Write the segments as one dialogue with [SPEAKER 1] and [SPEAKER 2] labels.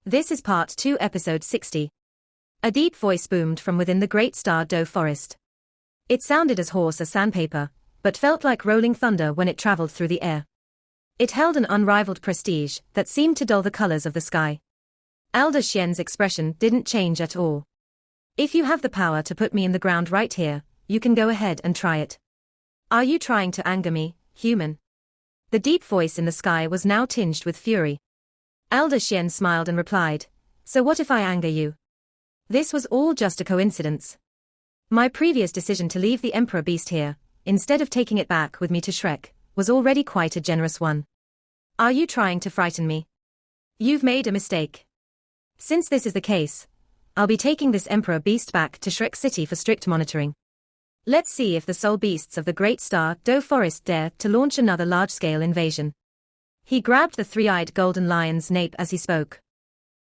[SPEAKER 1] This is Part 2, Episode 60. A deep voice boomed from within the great star doe forest. It sounded as hoarse as sandpaper, but felt like rolling thunder when it traveled through the air. It held an unrivaled prestige that seemed to dull the colors of the sky. Elder Xian's expression didn't change at all. If you have the power to put me in the ground right here, you can go ahead and try it. Are you trying to anger me, human? The deep voice in the sky was now tinged with fury. Elder Xian smiled and replied, "So what if I anger you? This was all just a coincidence. My previous decision to leave the Emperor Beast here, instead of taking it back with me to Shrek, was already quite a generous one. Are you trying to frighten me? You've made a mistake. Since this is the case, I'll be taking this Emperor Beast back to Shrek City for strict monitoring. Let's see if the soul beasts of the Great Star Doe Forest dare to launch another large-scale invasion." He grabbed the three-eyed golden lion's nape as he spoke.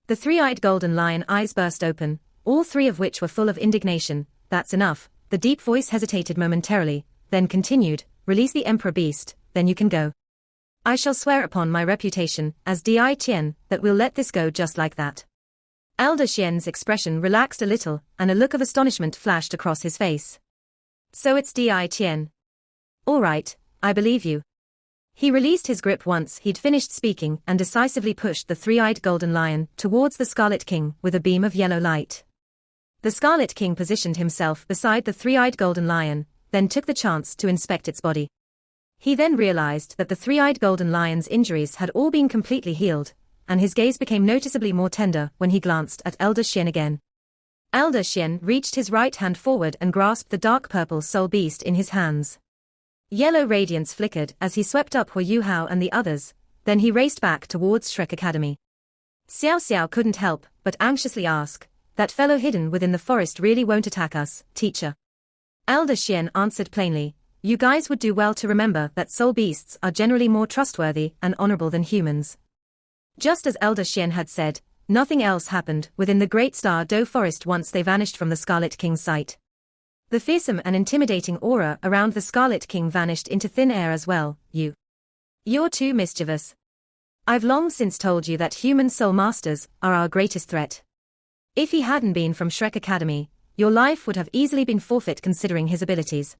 [SPEAKER 1] The three-eyed golden lion eyes burst open, all three of which were full of indignation. "That's enough." The deep voice hesitated momentarily, then continued, "Release the Emperor Beast, then you can go. I shall swear upon my reputation as Di Qian that we'll let this go just like that." Elder Xian's expression relaxed a little, and a look of astonishment flashed across his face. "So it's Di Qian. All right, I believe you." He released his grip once he'd finished speaking and decisively pushed the three-eyed golden lion towards the Scarlet King with a beam of yellow light. The Scarlet King positioned himself beside the three-eyed golden lion, then took the chance to inspect its body. He then realized that the three-eyed golden lion's injuries had all been completely healed, and his gaze became noticeably more tender when he glanced at Elder Xian again. Elder Xian reached his right hand forward and grasped the dark purple soul beast in his hands. Yellow radiance flickered as he swept up Hu Yuhao and the others, then he raced back towards Shrek Academy. Xiao Xiao couldn't help but anxiously ask, "That fellow hidden within the forest really won't attack us, teacher?" Elder Xian answered plainly, "You guys would do well to remember that soul beasts are generally more trustworthy and honorable than humans." Just as Elder Xian had said, nothing else happened within the Great Star Doe Forest once they vanished from the Scarlet King's sight. The fearsome and intimidating aura around the Scarlet King vanished into thin air as well. You're too mischievous. I've long since told you that human soul masters are our greatest threat. If he hadn't been from Shrek Academy, your life would have easily been forfeit considering his abilities.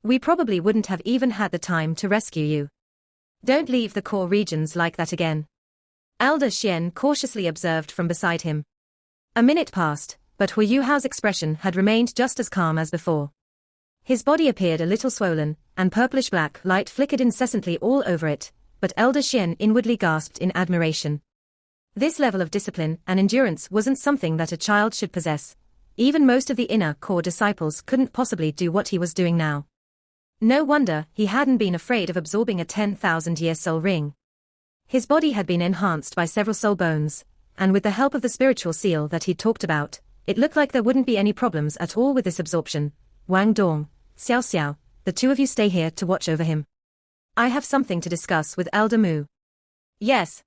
[SPEAKER 1] We probably wouldn't have even had the time to rescue you. Don't leave the core regions like that again." Elder Xian cautiously observed from beside him. A minute passed, but Hu Yuhao's expression had remained just as calm as before. His body appeared a little swollen, and purplish-black light flickered incessantly all over it, but Elder Xian inwardly gasped in admiration. This level of discipline and endurance wasn't something that a child should possess. Even most of the inner core disciples couldn't possibly do what he was doing now. No wonder he hadn't been afraid of absorbing a 10,000-year soul ring. His body had been enhanced by several soul bones, and with the help of the spiritual seal that he'd talked about, it looked like there wouldn't be any problems at all with this absorption. "Wang Dong, Xiao Xiao, the two of you stay here to watch over him. I have something to discuss with Elder Mu." "Yes."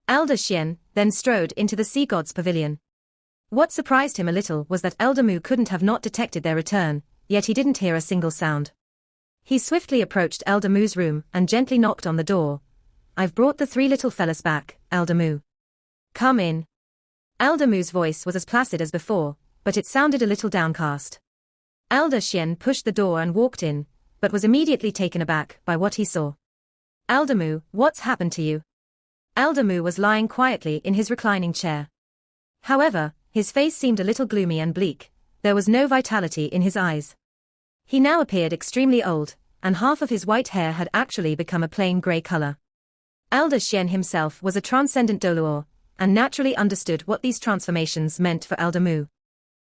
[SPEAKER 1] Elder Xian then strode into the Sea God's pavilion. What surprised him a little was that Elder Mu couldn't have not detected their return, yet he didn't hear a single sound. He swiftly approached Elder Mu's room and gently knocked on the door. "I've brought the three little fellas back, Elder Mu. Come in." Elder Mu's voice was as placid as before, but it sounded a little downcast. Elder Xian pushed the door and walked in, but was immediately taken aback by what he saw. "Elder Mu, what's happened to you?" Elder Mu was lying quietly in his reclining chair. However, his face seemed a little gloomy and bleak. There was no vitality in his eyes. He now appeared extremely old, and half of his white hair had actually become a plain grey color. Elder Xian himself was a transcendent Doluor, and naturally understood what these transformations meant for Elder Mu.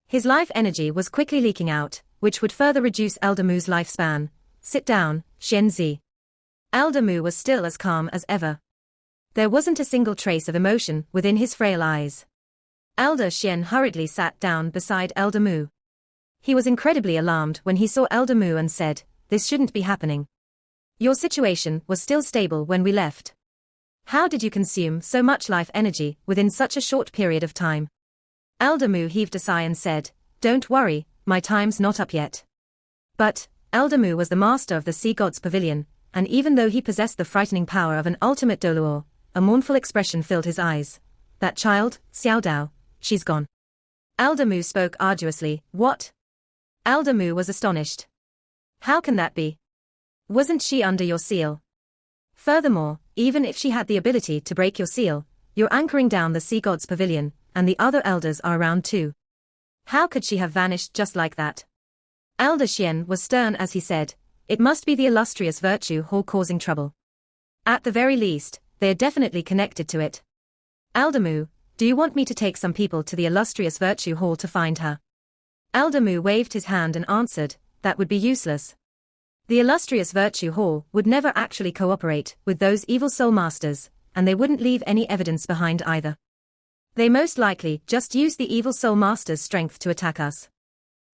[SPEAKER 1] His life energy was quickly leaking out, which would further reduce Elder Mu's lifespan. "Sit down, Xian Zi." Elder Mu was still as calm as ever. There wasn't a single trace of emotion within his frail eyes. Elder Xian hurriedly sat down beside Elder Mu. He was incredibly alarmed when he saw Elder Mu and said, "This shouldn't be happening. Your situation was still stable when we left. How did you consume so much life energy within such a short period of time?" Elder Mu heaved a sigh and said, "Don't worry, my time's not up yet." But Elder Mu was the master of the Sea God's pavilion, and even though he possessed the frightening power of an ultimate Doluor, a mournful expression filled his eyes. that child, Xiao Dao, she's gone. Elder Mu spoke arduously. What? Elder Mu was astonished. How can that be? Wasn't she under your seal? Furthermore, even if she had the ability to break your seal, you're anchoring down the sea god's pavilion, and the other elders are around too. How could she have vanished just like that? Elder Xian was stern as he said, it must be the illustrious virtue hall causing trouble. At the very least, they are definitely connected to it. Elder Mu, do you want me to take some people to the illustrious virtue hall to find her? Elder Mu waved his hand and answered, that would be useless. The illustrious virtue hall would never actually cooperate with those evil soul masters, and they wouldn't leave any evidence behind either. They most likely just use the evil soul master's strength to attack us.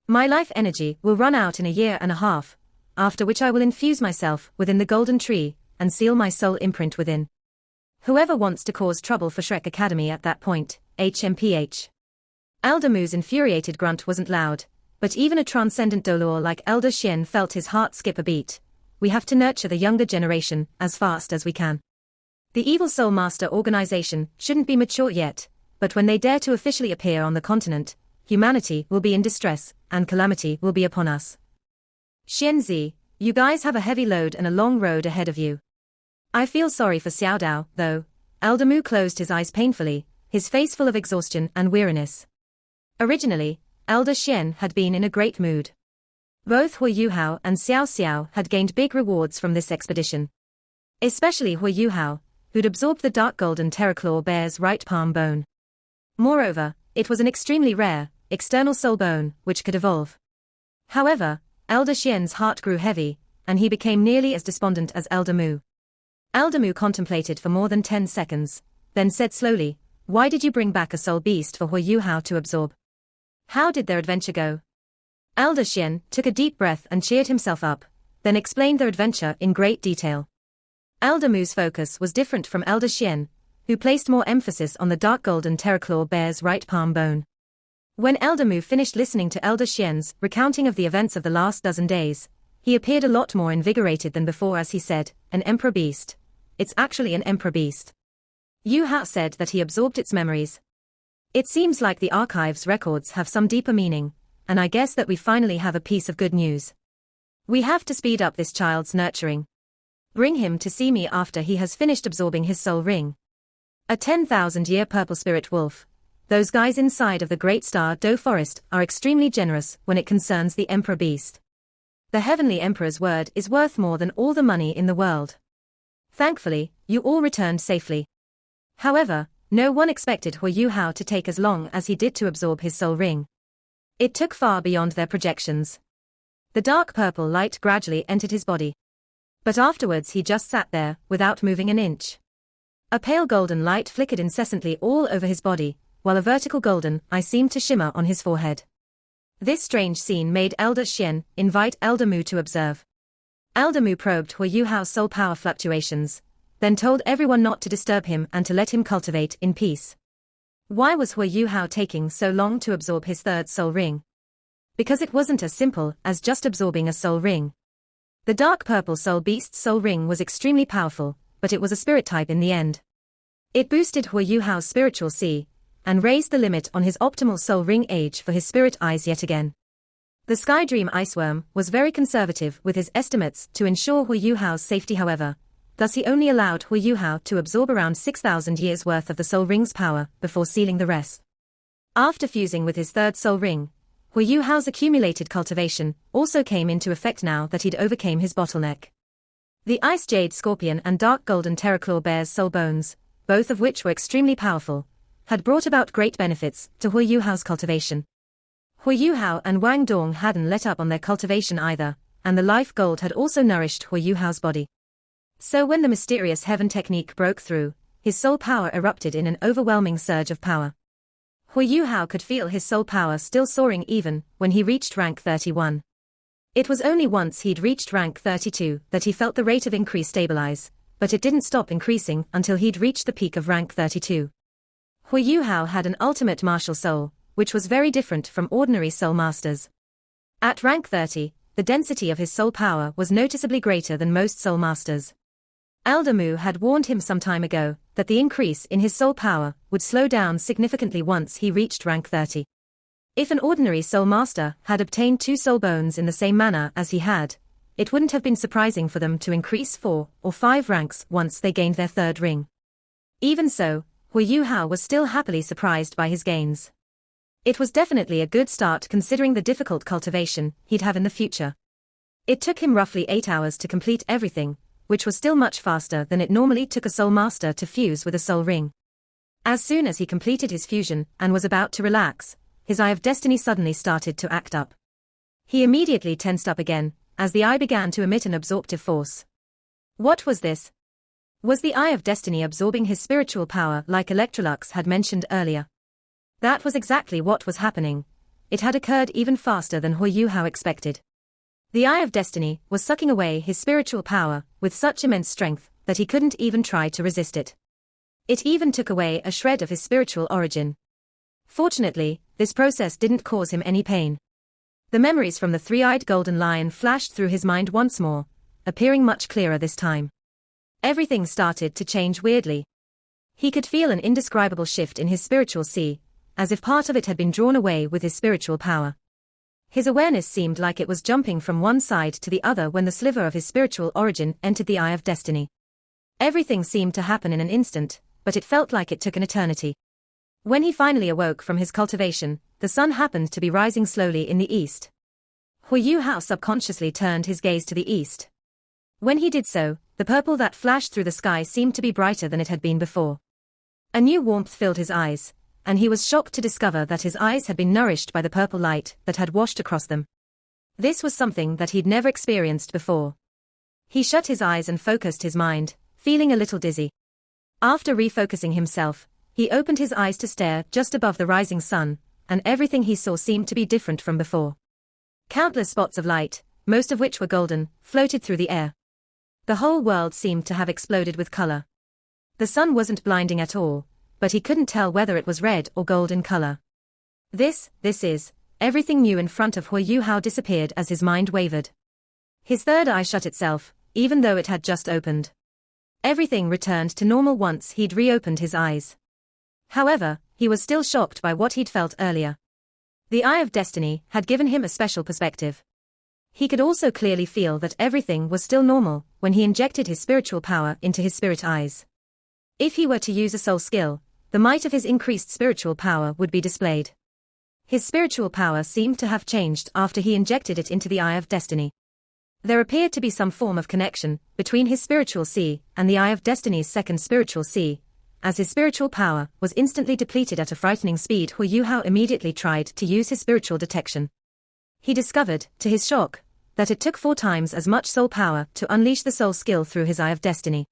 [SPEAKER 1] My life energy will run out in a year and a half, after which I will infuse myself within the golden tree, and seal my soul imprint within. Whoever wants to cause trouble for Shrek Academy at that point, HMPH. Elder Mu's infuriated grunt wasn't loud, but even a transcendent dolor like Elder Xian felt his heart skip a beat. We have to nurture the younger generation as fast as we can. The Evil Soul Master organization shouldn't be mature yet, but when they dare to officially appear on the continent, humanity will be in distress, and calamity will be upon us. Xianzi, you guys have a heavy load and a long road ahead of you. I feel sorry for Xiao Dao, though. Elder Mu closed his eyes painfully, his face full of exhaustion and weariness. Originally, Elder Xian had been in a great mood. Both Hu Yuhao and Xiao Xiao had gained big rewards from this expedition. Especially Hu Yuhao, who'd absorbed the dark golden terraclaw bear's right palm bone. Moreover, it was an extremely rare, external soul bone, which could evolve. However, Elder Xian's heart grew heavy, and he became nearly as despondent as Elder Mu. Elder Mu contemplated for more than 10 seconds, then said slowly, why did you bring back a soul beast for Hu Yuhao to absorb? How did their adventure go? Elder Xian took a deep breath and cheered himself up, then explained their adventure in great detail. Elder Mu's focus was different from Elder Xian, who placed more emphasis on the dark golden terraclaw bear's right palm bone. When Elder Mu finished listening to Elder Xian's recounting of the events of the last dozen days, he appeared a lot more invigorated than before as he said, an emperor beast. It's actually an emperor beast. Yu Hao said that he absorbed its memories. It seems like the archive's records have some deeper meaning, and I guess that we finally have a piece of good news. We have to speed up this child's nurturing. Bring him to see me after he has finished absorbing his soul ring. A 10,000-year purple spirit wolf. Those guys inside of the Great Star Doe Forest are extremely generous when it concerns the Emperor Beast. The Heavenly Emperor's word is worth more than all the money in the world. Thankfully, you all returned safely. However, no one expected Hu Yuhao to take as long as he did to absorb his soul ring. It took far beyond their projections. The dark purple light gradually entered his body. But afterwards he just sat there, without moving an inch. A pale golden light flickered incessantly all over his body, while a vertical golden eye seemed to shimmer on his forehead. This strange scene made Elder Xian invite Elder Mu to observe. Elder Mu probed Hu Yuhao's soul power fluctuations, then told everyone not to disturb him and to let him cultivate in peace. Why was Hu Yuhao taking so long to absorb his third soul ring? Because it wasn't as simple as just absorbing a soul ring. The dark purple soul beast's soul ring was extremely powerful, but it was a spirit type in the end. It boosted Hu Yuhao's spiritual C, and raised the limit on his optimal soul ring age for his spirit eyes yet again. The Sky Dream Iceworm was very conservative with his estimates to ensure Hu Yuhao's safety however, thus he only allowed Hu Yuhao to absorb around 6,000 years worth of the soul ring's power before sealing the rest. After fusing with his third soul ring, Hu Yuhao's accumulated cultivation also came into effect now that he'd overcame his bottleneck. The Ice Jade Scorpion and Dark Golden Terraclaw Bear's soul bones, both of which were extremely powerful, had brought about great benefits to Hu Yuhao's cultivation. Hu Yuhao and Wang Dong hadn't let up on their cultivation either, and the life gold had also nourished Hu Yuhao's body. So when the mysterious heaven technique broke through, his soul power erupted in an overwhelming surge of power. Hu Yuhao could feel his soul power still soaring even when he reached rank 31. It was only once he'd reached rank 32 that he felt the rate of increase stabilize, but it didn't stop increasing until he'd reached the peak of rank 32. Hu Yuhao had an ultimate martial soul, which was very different from ordinary soul masters. At rank 30, the density of his soul power was noticeably greater than most soul masters. Elder Mu had warned him some time ago that the increase in his soul power would slow down significantly once he reached rank 30. If an ordinary soul master had obtained 2 soul bones in the same manner as he had, it wouldn't have been surprising for them to increase 4 or 5 ranks once they gained their 3rd ring. Even so, Hu Yuhao was still happily surprised by his gains. It was definitely a good start considering the difficult cultivation he'd have in the future. It took him roughly 8 hours to complete everything, which was still much faster than it normally took a soul master to fuse with a soul ring. As soon as he completed his fusion and was about to relax, his Eye of Destiny suddenly started to act up. He immediately tensed up again, as the eye began to emit an absorptive force. What was this? Was the Eye of Destiny absorbing his spiritual power like Electrolux had mentioned earlier? That was exactly what was happening. It had occurred even faster than Hu Yuhao expected. The Eye of Destiny was sucking away his spiritual power with such immense strength that he couldn't even try to resist it. It even took away a shred of his spiritual origin. Fortunately, this process didn't cause him any pain. The memories from the 3-eyed golden lion flashed through his mind once more, appearing much clearer this time. Everything started to change weirdly. He could feel an indescribable shift in his spiritual sea, as if part of it had been drawn away with his spiritual power. His awareness seemed like it was jumping from one side to the other when the sliver of his spiritual origin entered the Eye of Destiny. Everything seemed to happen in an instant, but it felt like it took an eternity. When he finally awoke from his cultivation, the sun happened to be rising slowly in the east. Hu Yuhao subconsciously turned his gaze to the east. When he did so, the purple that flashed through the sky seemed to be brighter than it had been before. A new warmth filled his eyes, and he was shocked to discover that his eyes had been nourished by the purple light that had washed across them. This was something that he'd never experienced before. He shut his eyes and focused his mind, feeling a little dizzy. After refocusing himself, he opened his eyes to stare just above the rising sun, and everything he saw seemed to be different from before. Countless spots of light, most of which were golden, floated through the air. The whole world seemed to have exploded with color. The sun wasn't blinding at all, but he couldn't tell whether it was red or gold in color. This is, everything new in front of Hu Yuhao disappeared as his mind wavered. His 3rd eye shut itself, even though it had just opened. Everything returned to normal once he'd reopened his eyes. However, he was still shocked by what he'd felt earlier. The Eye of Destiny had given him a special perspective. He could also clearly feel that everything was still normal when he injected his spiritual power into his spirit eyes. If he were to use a soul skill, the might of his increased spiritual power would be displayed. His spiritual power seemed to have changed after he injected it into the Eye of Destiny. There appeared to be some form of connection between his spiritual sea and the Eye of Destiny's 2nd spiritual sea. As his spiritual power was instantly depleted at a frightening speed, Hu Yuhao immediately tried to use his spiritual detection. He discovered, to his shock, that it took 4 times as much soul power to unleash the soul skill through his Eye of Destiny.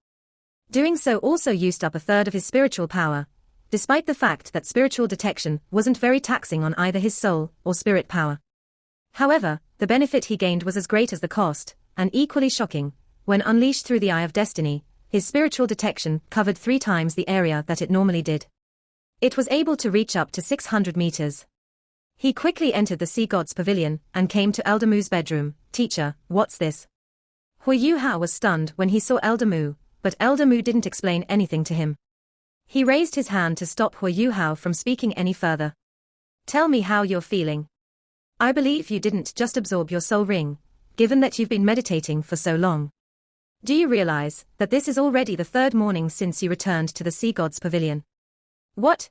[SPEAKER 1] Doing so also used up a 3rd of his spiritual power, despite the fact that spiritual detection wasn't very taxing on either his soul or spirit power. However, the benefit he gained was as great as the cost, and equally shocking. When unleashed through the Eye of Destiny, his spiritual detection covered 3 times the area that it normally did. It was able to reach up to 600 meters. He quickly entered the Sea God's pavilion and came to Elder Mu's bedroom. "Teacher, what's this?" Hu Yuhao was stunned when he saw Elder Mu, but Elder Mu didn't explain anything to him. He raised his hand to stop Hu Yuhao from speaking any further. "Tell me how you're feeling. I believe you didn't just absorb your soul ring, given that you've been meditating for so long. Do you realize that this is already the 3rd morning since you returned to the Sea God's pavilion?" "What?"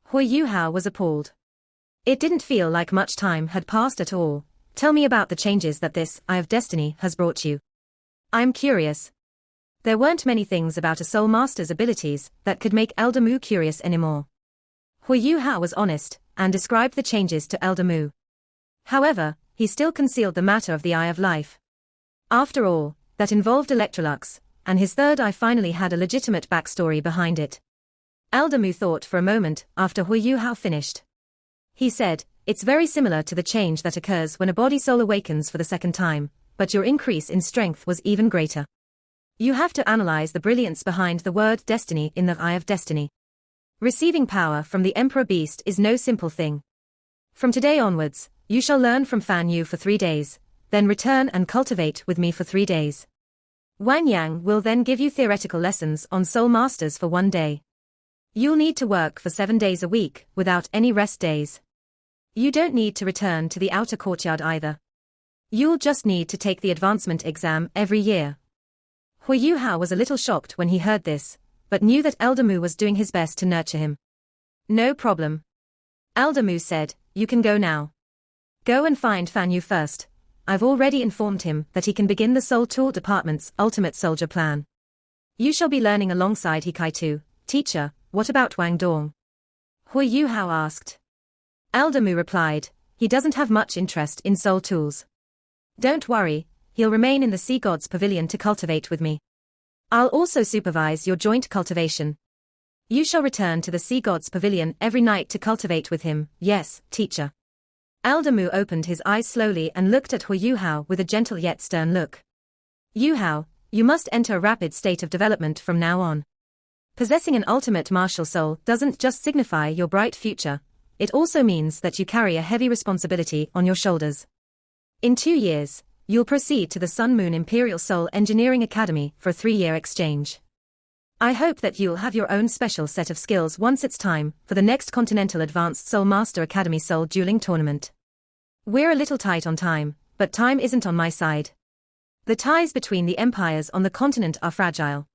[SPEAKER 1] Hu Yuhao was appalled. It didn't feel like much time had passed at all. "Tell me about the changes that this Eye of Destiny has brought you. I'm curious." There weren't many things about a soul master's abilities that could make Elder Mu curious anymore. Hu Yuhao was honest and described the changes to Elder Mu. However, he still concealed the matter of the Eye of Life. After all, that involved Electrolux, and his 3rd eye finally had a legitimate backstory behind it. Elder Mu thought for a moment after Hu Yuhao finished. He said, "It's very similar to the change that occurs when a body soul awakens for the 2nd time, but your increase in strength was even greater. You have to analyze the brilliance behind the word destiny in the Eye of Destiny. Receiving power from the Emperor Beast is no simple thing. From today onwards, you shall learn from Fan Yu for 3 days, then return and cultivate with me for 3 days. Wang Yang will then give you theoretical lessons on Soul Masters for 1 day. You'll need to work for 7 days a week, without any rest days. You don't need to return to the outer courtyard either. You'll just need to take the advancement exam every year. Hui Yuhao was a little shocked when he heard this, but knew that Elder Mu was doing his best to nurture him. No problem. Elder Mu said, you can go now. Go and find Fan Yu first. I've already informed him that he can begin the Soul Tool Department's Ultimate Soldier Plan. You shall be learning alongside Hikaitu. Teacher, what about Wang Dong? Hui Yuhao asked. Elder Mu replied, he doesn't have much interest in soul tools. Don't worry, he'll remain in the Sea Gods Pavilion to cultivate with me. I'll also supervise your joint cultivation. You shall return to the Sea Gods Pavilion every night to cultivate with him. Yes, teacher. Elder Mu opened his eyes slowly and looked at Hui Yuhao with a gentle yet stern look. Yuhao, you must enter a rapid state of development from now on. Possessing an ultimate martial soul doesn't just signify your bright future, it also means that you carry a heavy responsibility on your shoulders. In 2 years, you'll proceed to the Sun Moon Imperial Soul Engineering Academy for a 3-year exchange. I hope that you'll have your own special set of skills once it's time for the next Continental Advanced Soul Master Academy Soul Dueling Tournament. We're a little tight on time, but time isn't on my side. The ties between the empires on the continent are fragile.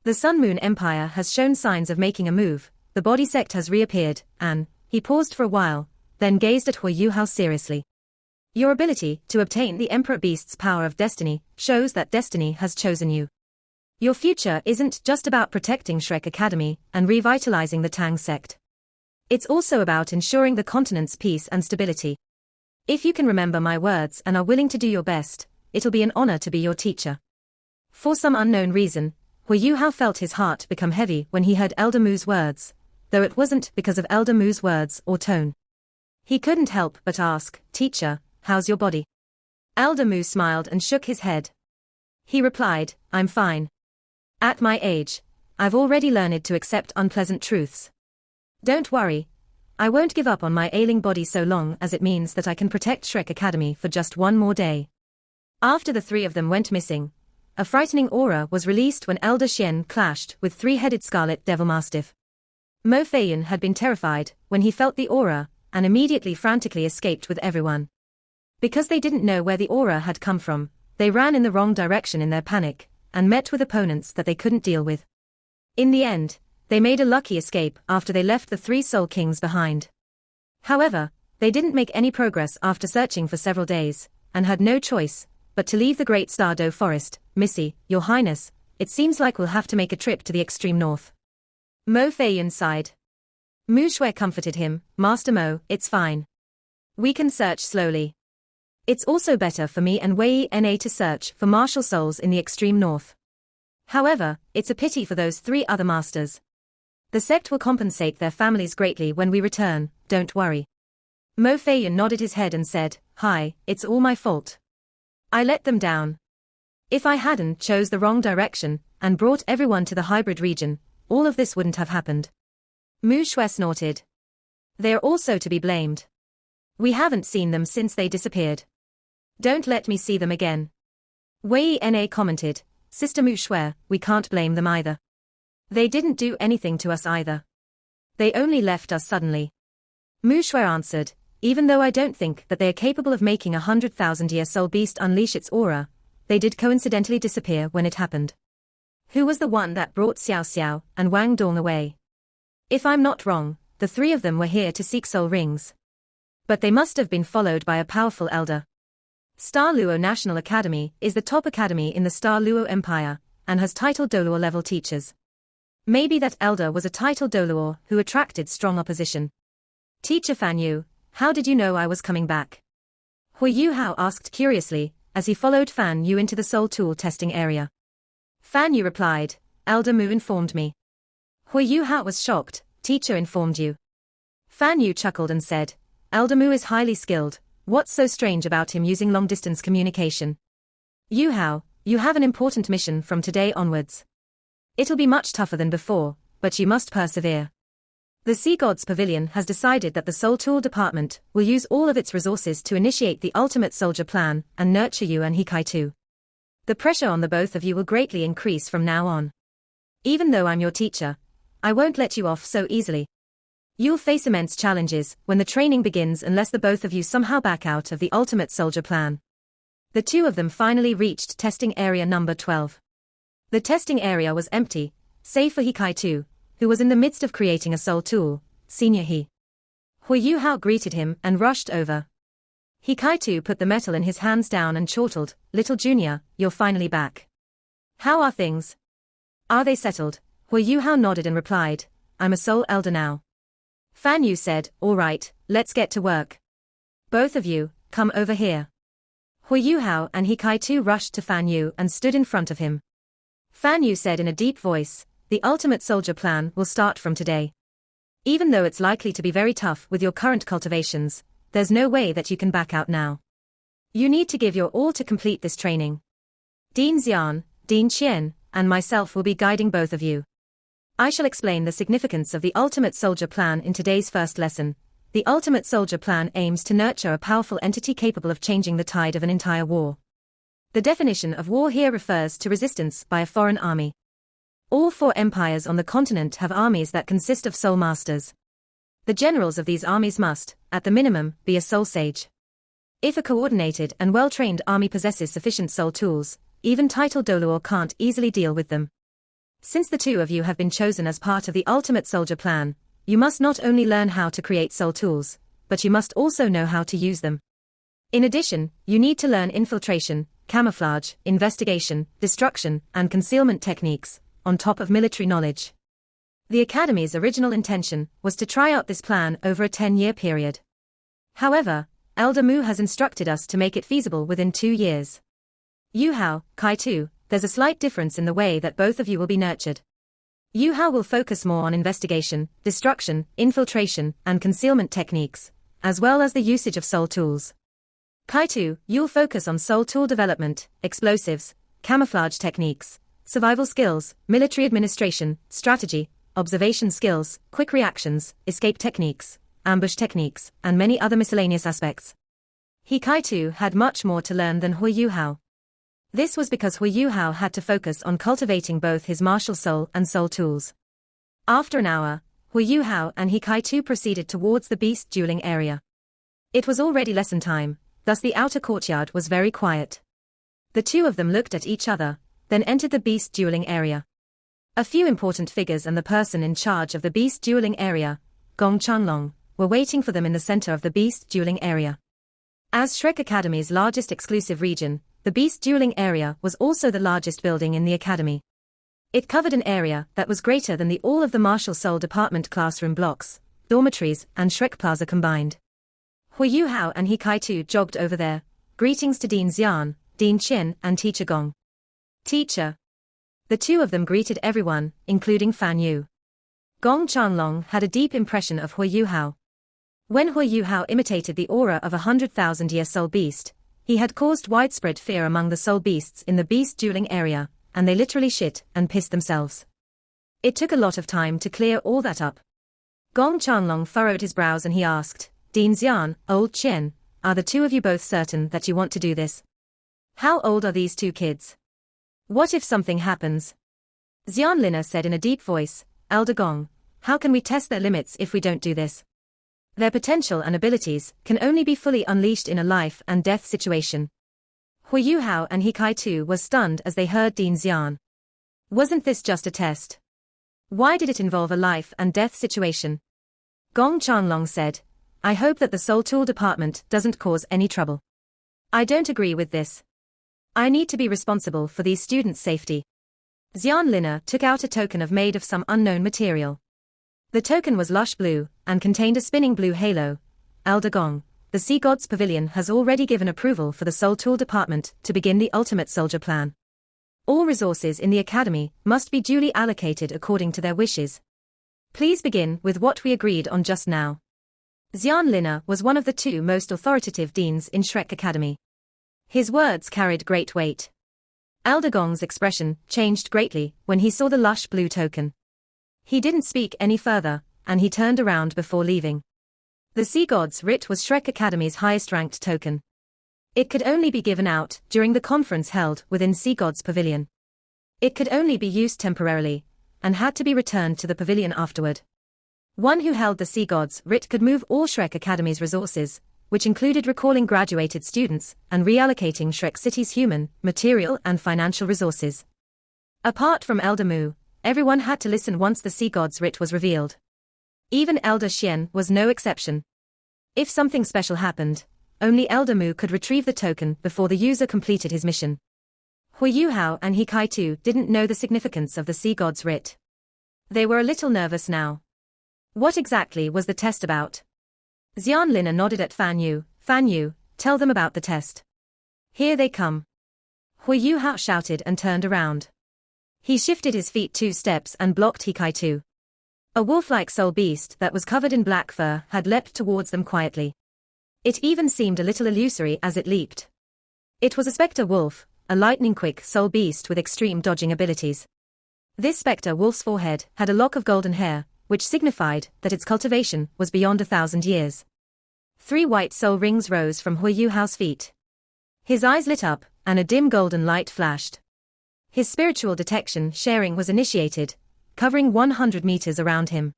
[SPEAKER 1] The Sun Moon Empire has shown signs of making a move, the body sect has reappeared, and he paused for a while, then gazed at Hui Yuhao seriously. Your ability to obtain the Emperor Beast's power of destiny shows that destiny has chosen you. Your future isn't just about protecting Shrek Academy and revitalizing the Tang sect. It's also about ensuring the continent's peace and stability. If you can remember my words and are willing to do your best, it'll be an honor to be your teacher. For some unknown reason, Hui Yuhao felt his heart become heavy when he heard Elder Mu's words, though it wasn't because of Elder Mu's words or tone. He couldn't help but ask, Teacher, how's your body? Elder Mu smiled and shook his head. He replied, I'm fine. At my age, I've already learned to accept unpleasant truths. Don't worry, I won't give up on my ailing body so long as it means that I can protect Shrek Academy for just 1 more day. After the 3 of them went missing, a frightening aura was released when Elder Xian clashed with 3-headed Scarlet Devil Mastiff. Mo Feiyun had been terrified when he felt the aura, and immediately frantically escaped with everyone. Because they didn't know where the aura had come from, they ran in the wrong direction in their panic, and met with opponents that they couldn't deal with. In the end, they made a lucky escape after they left the 3 Soul Kings behind. However, they didn't make any progress after searching for several days, and had no choice but to leave the Great Star Doe Forest. Missy, Your Highness, it seems like we'll have to make a trip to the extreme north. Mo Feiyun sighed. Mu Shui comforted him, Master Mo, it's fine. We can search slowly. It's also better for me and Wei Na to search for martial souls in the extreme north. However, it's a pity for those 3 other masters. The sect will compensate their families greatly when we return, don't worry. Mo Feiyun nodded his head and said, Hi, it's all my fault. I let them down. If I hadn't chose the wrong direction, and brought everyone to the hybrid region, all of this wouldn't have happened. Mu Shui snorted. They're also to be blamed. We haven't seen them since they disappeared. Don't let me see them again. Wei Na commented, Sister Mu Shui, we can't blame them either. They didn't do anything to us either. They only left us suddenly. Mu Shui answered, even though I don't think that they are capable of making a 100,000-year soul beast unleash its aura, they did coincidentally disappear when it happened. Who was the one that brought Xiao Xiao and Wang Dong away? If I'm not wrong, the 3 of them were here to seek soul rings. But they must have been followed by a powerful elder. Star Luo National Academy is the top academy in the Star Luo Empire, and has titled Doluo level teachers. Maybe that elder was a titled Doluo who attracted strong opposition. Teacher Fan Yu, how did you know I was coming back? Hui Yuhao asked curiously, as he followed Fan Yu into the soul tool testing area. Fan Yu replied, Elder Mu informed me. Hui Yuhao was shocked, Teacher informed you. Fan Yu chuckled and said, Elder Mu is highly skilled, what's so strange about him using long-distance communication? Yuhao, you have an important mission from today onwards. It'll be much tougher than before, but you must persevere. The Sea Gods Pavilion has decided that the Soul Tool Department will use all of its resources to initiate the Ultimate Soldier Plan and nurture you and Hikaitu. The pressure on the both of you will greatly increase from now on. Even though I'm your teacher, I won't let you off so easily. You'll face immense challenges when the training begins unless the both of you somehow back out of the ultimate soldier plan. The two of them finally reached testing area number 12. The testing area was empty, save for Hikaitu, who was in the midst of creating a soul tool. Senior He. Hui Yuhao greeted him and rushed over. Hikaitu put the metal in his hands down and chortled, "Little Junior, you're finally back. How are things? Are they settled?" Hui Yuhao nodded and replied, "I'm a soul elder now." Fan Yu said, "All right, let's get to work. Both of you, come over here." Hui Yuhao and Hikaitu rushed to Fan Yu and stood in front of him. Fan Yu said in a deep voice, "The ultimate soldier plan will start from today. Even though it's likely to be very tough with your current cultivations, there's no way that you can back out now. You need to give your all to complete this training. Dean Xian, Dean Qian, and myself will be guiding both of you. I shall explain the significance of the ultimate soldier plan in today's first lesson. The ultimate soldier plan aims to nurture a powerful entity capable of changing the tide of an entire war. The definition of war here refers to resistance by a foreign army. All four empires on the continent have armies that consist of soul masters. The generals of these armies must, at the minimum, be a soul sage. If a coordinated and well-trained army possesses sufficient soul tools, even titled Doluor can't easily deal with them. Since the two of you have been chosen as part of the ultimate soldier plan, you must not only learn how to create soul tools, but you must also know how to use them. In addition, you need to learn infiltration, camouflage, investigation, destruction, and concealment techniques, on top of military knowledge. The Academy's original intention was to try out this plan over a 10-year period. However, Elder Mu has instructed us to make it feasible within 2 years. Yuhao, Kaitu, there's a slight difference in the way that both of you will be nurtured. Yuhao will focus more on investigation, destruction, infiltration, and concealment techniques, as well as the usage of soul tools. Kaitu, you'll focus on soul tool development, explosives, camouflage techniques, survival skills, military administration, strategy, observation skills, quick reactions, escape techniques, ambush techniques, and many other miscellaneous aspects. Hikaitu had much more to learn than Hui Yuhao. This was because Hui Yuhao had to focus on cultivating both his martial soul and soul tools. After an hour, Hui Yuhao and Hikaitu proceeded towards the beast dueling area. It was already lesson time, thus the outer courtyard was very quiet. The two of them looked at each other, then entered the beast dueling area. A few important figures and the person in charge of the beast dueling area, Gong Changlong, were waiting for them in the center of the beast dueling area. As Shrek Academy's largest exclusive region, the beast dueling area was also the largest building in the academy. It covered an area that was greater than all of the Martial Soul Department classroom blocks, dormitories, and Shrek Plaza combined. Hui Yuhao and Hikaitu jogged over there. Greetings to Dean Xian, Dean Qian, and Teacher Gong. Teacher. The two of them greeted everyone, including Fan Yu. Gong Changlong had a deep impression of Hui Yuhao. When Hui Yuhao imitated the aura of 100,000-year soul beast, he had caused widespread fear among the soul beasts in the beast dueling area, and they literally shit and pissed themselves. It took a lot of time to clear all that up. Gong Changlong furrowed his brows and he asked, Dean Xian, Old Qian, are the two of you both certain that you want to do this? How old are these two kids? What if something happens? Xian Lina said in a deep voice, Elder Gong, how can we test their limits if we don't do this? Their potential and abilities can only be fully unleashed in a life and death situation. Hui Yuhao and Hikaitu were stunned as they heard Dean Xian. Wasn't this just a test? Why did it involve a life and death situation? Gong Changlong said, I hope that the Soul Tool department doesn't cause any trouble. I don't agree with this. I need to be responsible for these students' safety. Xian Lina took out a token made of some unknown material. The token was lush blue, and contained a spinning blue halo. Elder Gong, the Sea Gods Pavilion has already given approval for the Soul Tool Department to begin the Ultimate Soldier Plan. All resources in the Academy must be duly allocated according to their wishes. Please begin with what we agreed on just now. Xian Lina was one of the two most authoritative deans in Shrek Academy. His words carried great weight. Elder Gong's expression changed greatly when he saw the lush blue token. He didn't speak any further, and he turned around before leaving. The Sea God's Writ was Shrek Academy's highest-ranked token. It could only be given out during the conference held within Sea God's pavilion. It could only be used temporarily, and had to be returned to the pavilion afterward. One who held the Sea God's writ could move all Shrek Academy's resources, which included recalling graduated students and reallocating Shrek City's human, material and financial resources. Apart from Elder Mu, everyone had to listen once the Sea God's writ was revealed. Even Elder Xian was no exception. If something special happened, only Elder Mu could retrieve the token before the user completed his mission. Hui Yuhao and He Kai-tu didn't know the significance of the Sea God's writ. They were a little nervous now. What exactly was the test about? Xian Lina nodded at Fan Yu. Fan Yu, tell them about the test. Here they come. Hui Yuhao shouted and turned around. He shifted his feet 2 steps and blocked He Kai-tu. A wolf-like soul beast that was covered in black fur had leapt towards them quietly. It even seemed a little illusory as it leaped. It was a spectre wolf, a lightning-quick soul beast with extreme dodging abilities. This spectre wolf's forehead had a lock of golden hair, which signified that its cultivation was beyond 1,000 years. 3 white soul rings rose from Hui Yuhao's feet. His eyes lit up, and a dim golden light flashed. His spiritual detection sharing was initiated, covering 100 meters around him.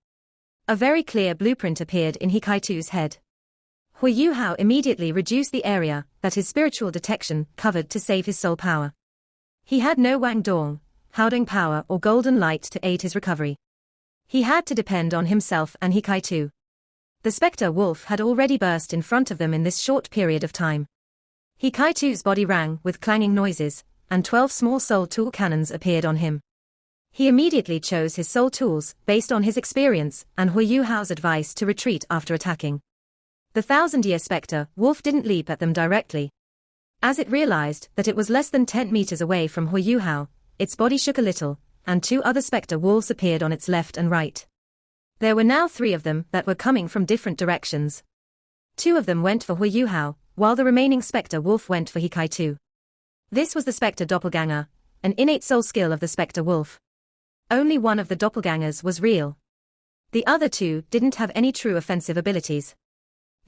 [SPEAKER 1] A very clear blueprint appeared in He Kai-tu's head. Hui Yuhao immediately reduced the area that his spiritual detection covered to save his soul power. He had no Wang Dong, Haodong power or golden light to aid his recovery. He had to depend on himself and He Kai-tu. The spectre wolf had already burst in front of them in this short period of time. He Kai-tu's body rang with clanging noises, and 12 small soul tool cannons appeared on him. He immediately chose his soul tools based on his experience and Hui Yuhao's advice to retreat after attacking. The 1,000-year spectre wolf didn't leap at them directly. As it realized that it was less than 10 meters away from Hui Yuhao, its body shook a little, and 2 other spectre wolves appeared on its left and right. There were now 3 of them that were coming from different directions. 2 of them went for Hui Yuhao, while the remaining spectre wolf went for He Kai-tu. This was the spectre doppelganger, an innate soul skill of the spectre wolf. Only one of the doppelgangers was real. The other 2 didn't have any true offensive abilities.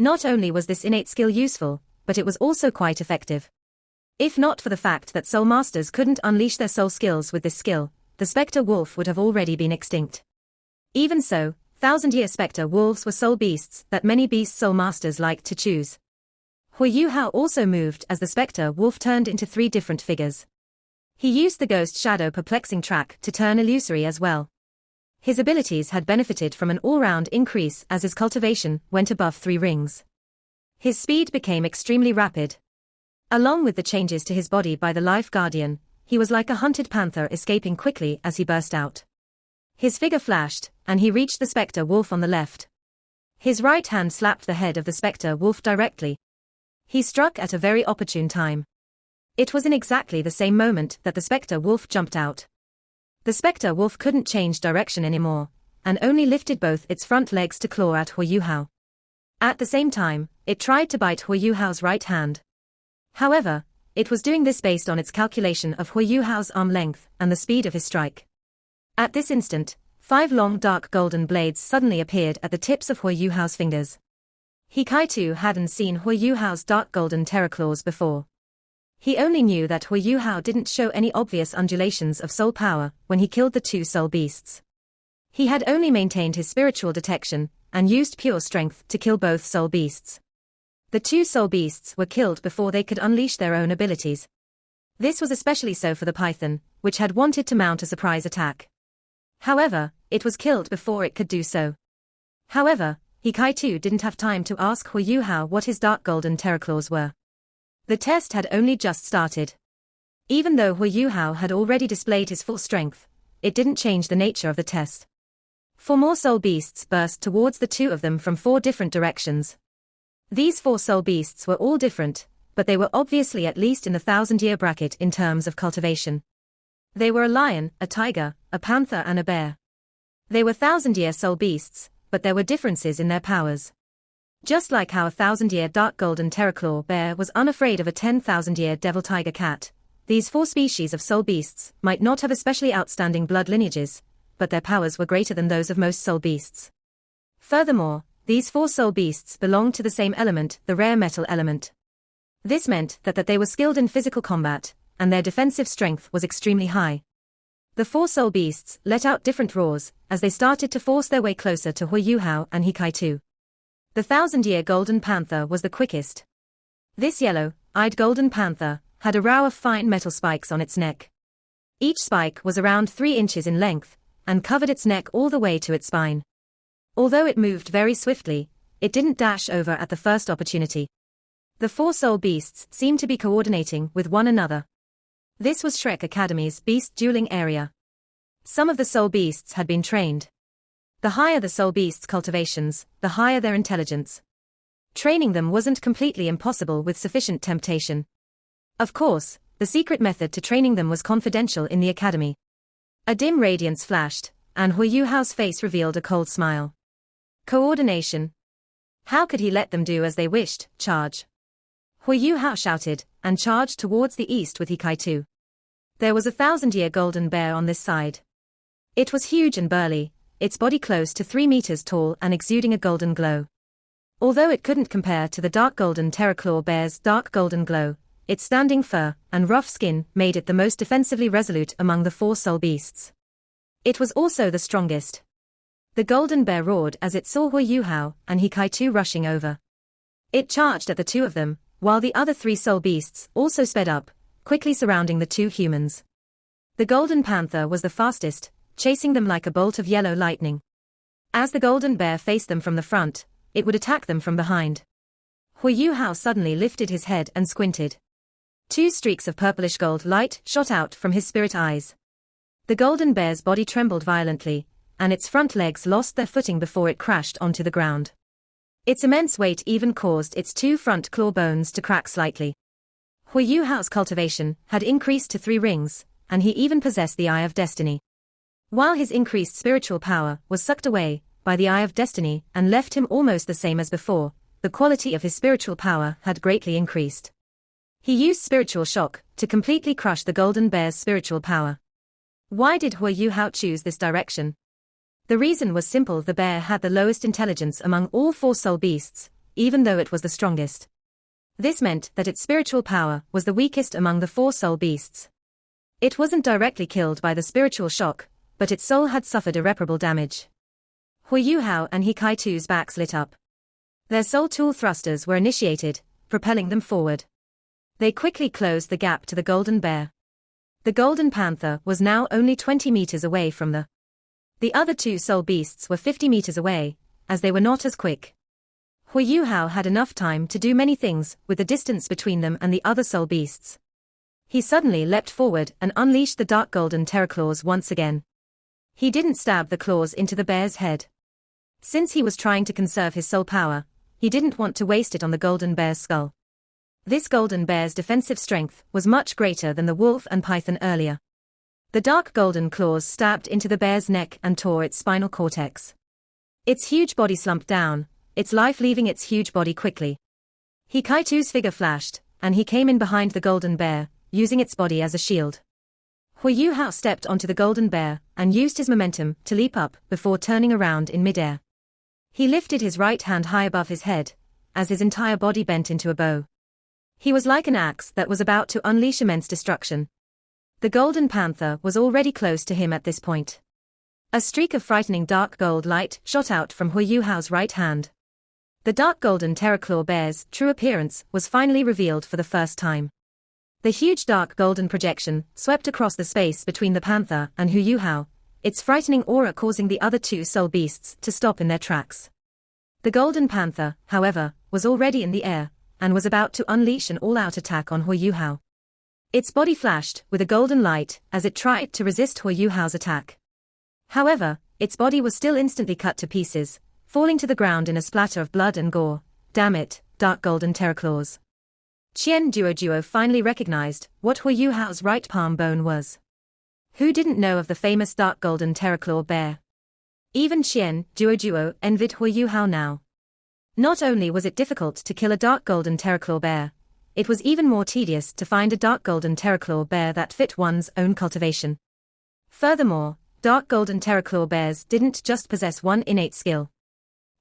[SPEAKER 1] Not only was this innate skill useful, but it was also quite effective. If not for the fact that soul masters couldn't unleash their soul skills with this skill, the spectre wolf would have already been extinct. Even so, 1,000-year spectre wolves were soul beasts that many beast soul masters liked to choose. Hui Yuhao also moved as the spectre wolf turned into 3 different figures. He used the ghost shadow perplexing track to turn illusory as well. His abilities had benefited from an all-round increase as his cultivation went above 3 rings. His speed became extremely rapid. Along with the changes to his body by the Life Guardian, he was like a hunted panther escaping quickly as he burst out. His figure flashed, and he reached the spectre wolf on the left. His right hand slapped the head of the spectre wolf directly. He struck at a very opportune time. It was in exactly the same moment that the spectre wolf jumped out. The spectre wolf couldn't change direction anymore, and only lifted both its front legs to claw at Hui Yuhao. At the same time, it tried to bite Hui Yuhao's right hand. However, it was doing this based on its calculation of Hui Yuhao's arm length and the speed of his strike. At this instant, 5 long dark golden blades suddenly appeared at the tips of Hui Yuhao's fingers. He Kai-tu hadn't seen Hui Yuhao's dark golden terror claws before. He only knew that Hui Yuhao didn't show any obvious undulations of soul power when he killed the 2 soul beasts. He had only maintained his spiritual detection and used pure strength to kill both soul beasts. The 2 soul beasts were killed before they could unleash their own abilities. This was especially so for the python, which had wanted to mount a surprise attack. However, it was killed before it could do so. However, He Kai-tu didn't have time to ask Hui Yuhao what his dark golden terror claws were. The test had only just started. Even though Hui Yuhao had already displayed his full strength, it didn't change the nature of the test. 4 more soul beasts burst towards the 2 of them from 4 different directions. These 4 soul beasts were all different, but they were obviously at least in the 1,000-year bracket in terms of cultivation. They were a lion, a tiger, a panther and a bear. They were 1,000-year soul beasts, but there were differences in their powers. Just like how a 1,000-year dark golden terraclaw bear was unafraid of a 10,000-year devil tiger cat, these 4 species of soul beasts might not have especially outstanding blood lineages, but their powers were greater than those of most soul beasts. Furthermore, these 4 soul beasts belonged to the same element, the rare metal element. This meant that they were skilled in physical combat, and their defensive strength was extremely high. The four soul beasts let out different roars as they started to force their way closer to Huiyuhao and Hikaitu. The 1,000-year golden panther was the quickest. This yellow-eyed golden panther had a row of fine metal spikes on its neck. Each spike was around 3 inches in length and covered its neck all the way to its spine. Although it moved very swiftly, it didn't dash over at the first opportunity. The four soul beasts seemed to be coordinating with one another. This was Shrek Academy's beast dueling area. Some of the soul beasts had been trained. The higher the soul beasts' cultivations, the higher their intelligence. Training them wasn't completely impossible with sufficient temptation. Of course, the secret method to training them was confidential in the academy. A dim radiance flashed, and Huiyuhao's face revealed a cold smile. Coordination. How could he let them do as they wished? Charge. Huiyuhao shouted, and charged towards the east with Hikaitu. There was a 1,000-year golden bear on this side. It was huge and burly, its body close to 3 meters tall and exuding a golden glow. Although it couldn't compare to the dark golden terraclaw bear's dark golden glow, its standing fur and rough skin made it the most defensively resolute among the four soul beasts. It was also the strongest. The golden bear roared as it saw Huiyuhao and Hikaitu rushing over. It charged at the two of them, while the other 3 soul beasts also sped up, quickly surrounding the 2 humans. The golden panther was the fastest, chasing them like a bolt of yellow lightning. As the golden bear faced them from the front, it would attack them from behind. Huiyuhao suddenly lifted his head and squinted. 2 streaks of purplish gold light shot out from his spirit eyes. The golden bear's body trembled violently, and its front legs lost their footing before it crashed onto the ground. Its immense weight even caused its 2 front claw bones to crack slightly. Huiyuhao's cultivation had increased to 3 rings, and he even possessed the Eye of Destiny. While his increased spiritual power was sucked away by the Eye of Destiny and left him almost the same as before, the quality of his spiritual power had greatly increased. He used spiritual shock to completely crush the golden bear's spiritual power. Why did Huiyuhao choose this direction? The reason was simple: the bear had the lowest intelligence among all 4 soul beasts, even though it was the strongest. This meant that its spiritual power was the weakest among the 4 soul beasts. It wasn't directly killed by the spiritual shock, but its soul had suffered irreparable damage. Huiyuhao and Hikaitu's backs lit up. Their soul tool thrusters were initiated, propelling them forward. They quickly closed the gap to the golden bear. The golden panther was now only 20 meters away from the other 2 soul beasts were 50 meters away, as they were not as quick. Huiyuhao had enough time to do many things with the distance between them and the other soul beasts. He suddenly leapt forward and unleashed the dark golden terraclaws once again. He didn't stab the claws into the bear's head. Since he was trying to conserve his soul power, he didn't want to waste it on the golden bear's skull. This golden bear's defensive strength was much greater than the wolf and python earlier. The dark golden claws stabbed into the bear's neck and tore its spinal cortex. Its huge body slumped down, its life leaving its huge body quickly. Hikaitu's figure flashed, and he came in behind the golden bear, using its body as a shield. Huiyuhao stepped onto the golden bear and used his momentum to leap up before turning around in midair. He lifted his right hand high above his head, as his entire body bent into a bow. He was like an axe that was about to unleash immense destruction. The golden panther was already close to him at this point. A streak of frightening dark gold light shot out from Huiyuhao's right hand. The dark golden terraclaw bear's true appearance was finally revealed for the first time. The huge dark golden projection swept across the space between the panther and Huiyuhao, its frightening aura causing the other 2 soul beasts to stop in their tracks. The golden panther, however, was already in the air, and was about to unleash an all-out attack on Huiyuhao. Its body flashed with a golden light as it tried to resist Huiyuhao's attack. However, its body was still instantly cut to pieces, falling to the ground in a splatter of blood and gore. Damn it, dark golden terraclaws. Qian Duoduo finally recognized what Huiyuhao's right palm bone was. Who didn't know of the famous dark golden terraclaw bear? Even Qian Duoduo envied Huiyuhao now. Not only was it difficult to kill a dark golden terraclaw bear, it was even more tedious to find a dark golden terraclaw bear that fit one's own cultivation. Furthermore, dark golden terraclaw bears didn't just possess one innate skill.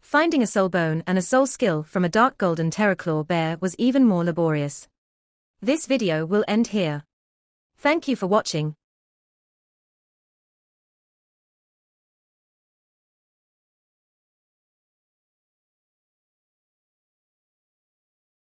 [SPEAKER 1] Finding a soul bone and a soul skill from a dark golden terraclaw bear was even more laborious. This video will end here. Thank you for watching.